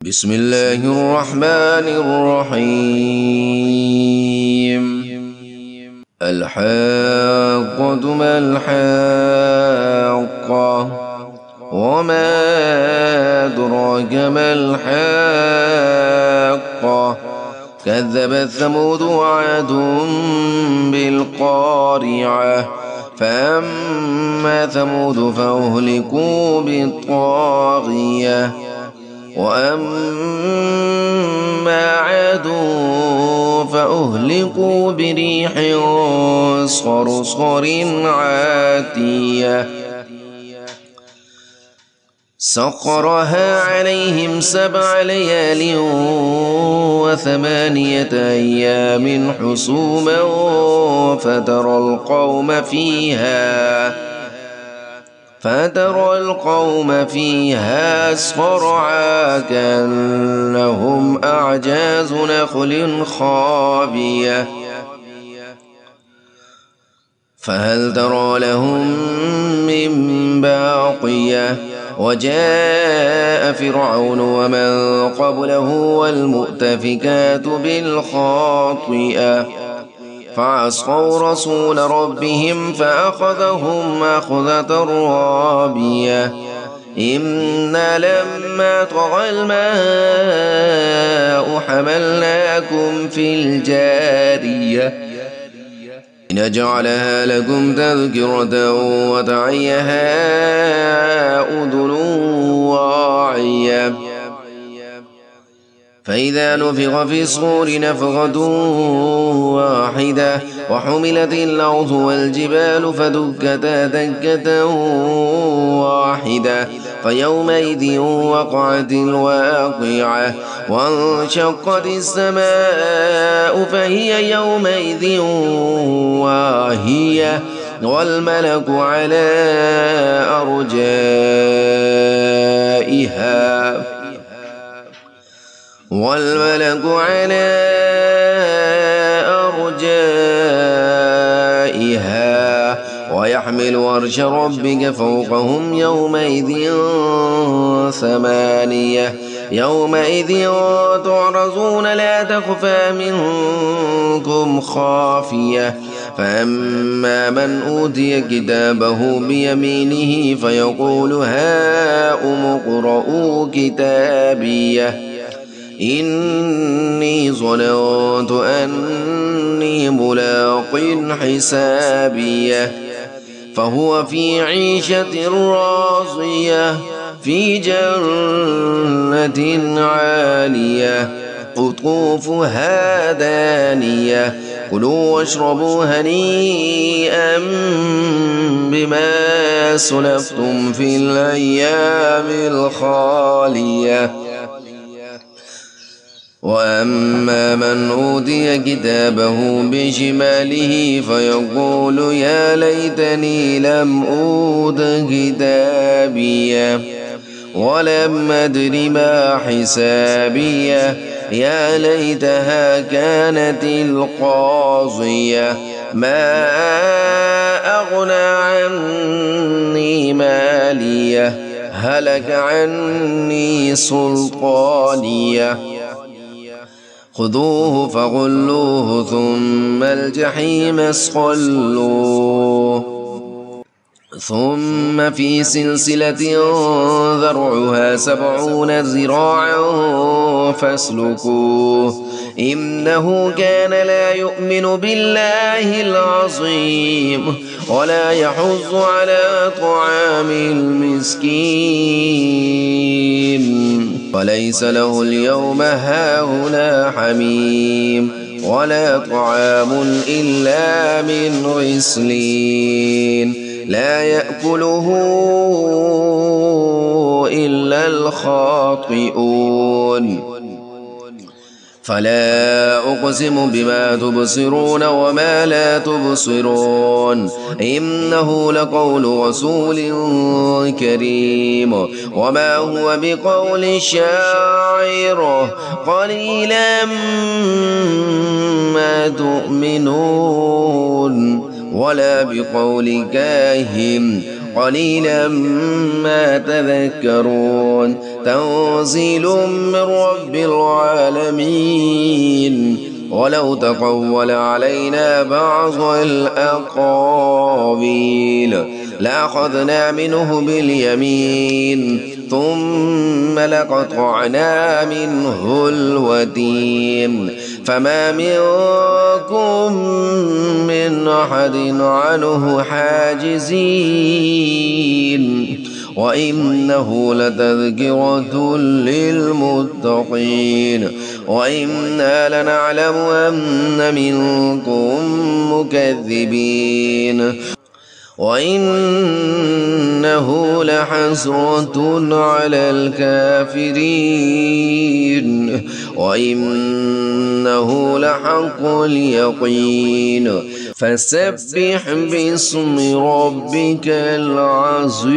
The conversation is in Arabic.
بسم الله الرحمن الرحيم. الحاقة ما الحاقة وما أدراك ما الحاقة كذبت ثمود وعاد بالقارعة فأما ثمود فأهلكوا بالطاغية وأما عاد فأهلكوا بريح صرصر عاتية سخرها عليهم 7 ليال و8 أيام حسوما فترى القوم فيها صرعى كأنهم أعجاز نخل خاوية فهل ترى لهم من باقية وجاء فرعون ومن قبله والمؤتفكات بالخاطئة فعصوا رسول ربهم فأخذهم أخذة رابية إنا لما طغى الماء حملناكم في الجارية لنجعلها لكم تذكرة وتعيها أذن واعية فإذا نفخ في الصور نفخة واحدة وحملت الأرض والجبال فدكتا دكة واحدة فيومئذ وقعت الواقعة وانشقت السماء فهي يومئذ واهية والملك على أرجائها ويحمل عرش ربك فوقهم يومئذ 8 يومئذ تعرضون لا تخفى منكم خافية فأما من أوتي كتابه بيمينه فيقول هاؤم اقرءوا كتابيه إني ظننت أني ملاق حسابيه فهو في عيشة راضية في جنة عالية قطوفها دانية كلوا واشربوا هنيئا بما أسلفتم في الأيام الخالية وأما من أوتي كتابه بشماله فيقول يا ليتني لم أوت كتابيه ولم أدر ما حسابيه يا ليتها كانت القاضية ما أغنى عني ماليه هلك عني سلطانيه خذوه فغلوه ثم الجحيم صلوه ثم في سلسلة ذرعها 70 ذراعا فاسلكوه إنه كان لا يؤمن بالله العظيم ولا يحض على طعام المسكين وليس له اليوم هاهنا حميم ولا طعام إلا من غسلين لا يأكله إلا الخاطئون فلا أقسم بما تبصرون وما لا تبصرون إنه لقول رسول كريم وما هو بقول شاعر قليلا ما تؤمنون ولا بقول كاهن قليلا ما تذكرون تنزيل من رب العالمين ولو تقول علينا بعض الأقاويل لأخذنا منه باليمين ثم لقطعنا منه الوتين فما منكم من أحد عنه حاجزين وإنه لتذكرة للمتقين وإنا لنعلم أن منكم مكذبين وإنه لحسرة على الكافرين وإنه لحق اليقين فسبح باسم ربك العظيم.